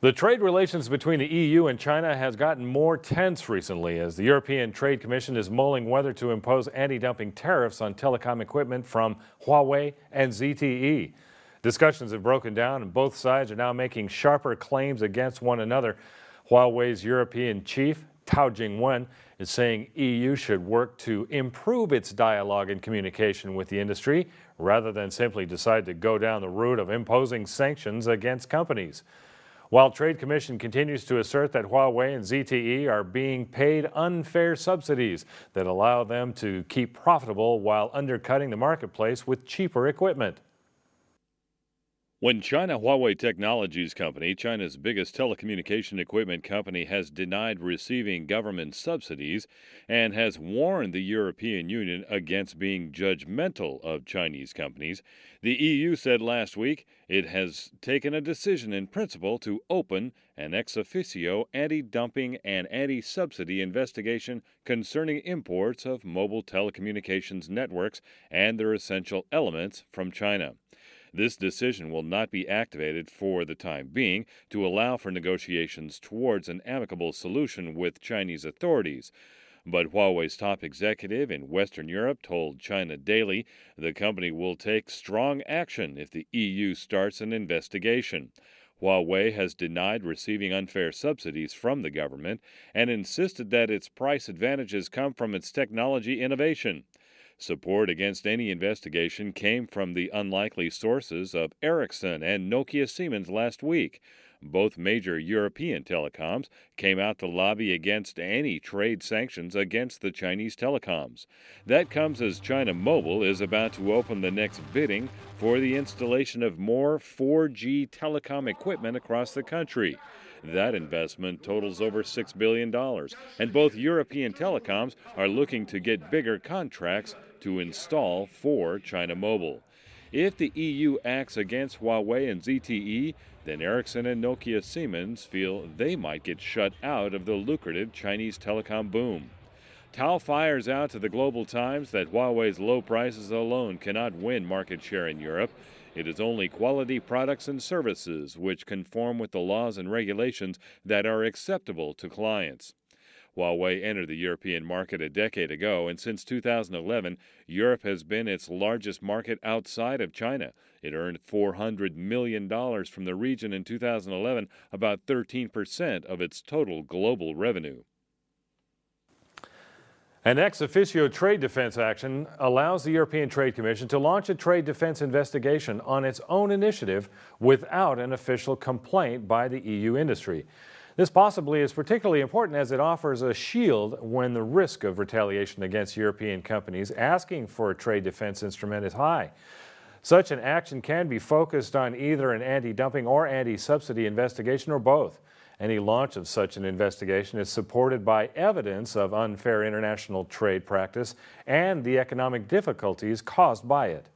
The trade relations between the EU and China has gotten more tense recently as the European Trade Commission is mulling whether to impose anti-dumping tariffs on telecom equipment from Huawei and ZTE. Discussions have broken down and both sides are now making sharper claims against one another. Huawei's European chief, Tao Jingwen, is saying EU should work to improve its dialogue and communication with the industry rather than simply decide to go down the route of imposing sanctions against companies. While Trade Commission continues to assert that Huawei and ZTE are being paid unfair subsidies that allow them to keep profitable while undercutting the marketplace with cheaper equipment. When China Huawei Technologies Company, China's biggest telecommunication equipment company, has denied receiving government subsidies and has warned the European Union against being judgmental of Chinese companies, the EU said last week it has taken a decision in principle to open an ex officio anti-dumping and anti-subsidy investigation concerning imports of mobile telecommunications networks and their essential elements from China. This decision will not be activated for the time being to allow for negotiations towards an amicable solution with Chinese authorities. But Huawei's top executive in Western Europe told China Daily the company will take strong action if the EU starts an investigation. Huawei has denied receiving unfair subsidies from the government and insisted that its price advantages come from its technology innovation. Support against any investigation came from the unlikely sources of Ericsson and Nokia Siemens last week. Both major European telecoms came out to lobby against any trade sanctions against the Chinese telecoms. That comes as China Mobile is about to open the next bidding for the installation of more 4G telecom equipment across the country. That investment totals over $6 billion, and both European telecoms are looking to get bigger contracts to install for China Mobile. If the EU acts against Huawei and ZTE, then Ericsson and Nokia Siemens feel they might get shut out of the lucrative Chinese telecom boom. Tao fires out to the Global Times that Huawei's low prices alone cannot win market share in Europe. It is only quality products and services which conform with the laws and regulations that are acceptable to clients. Huawei entered the European market a decade ago, and since 2011, Europe has been its largest market outside of China. It earned $400 million from the region in 2011, about 13% of its total global revenue. An ex officio trade defense action allows the European Trade Commission to launch a trade defense investigation on its own initiative without an official complaint by the EU industry. This possibly is particularly important as it offers a shield when the risk of retaliation against European companies asking for a trade defense instrument is high. Such an action can be focused on either an anti-dumping or anti-subsidy investigation or both. Any launch of such an investigation is supported by evidence of unfair international trade practice and the economic difficulties caused by it.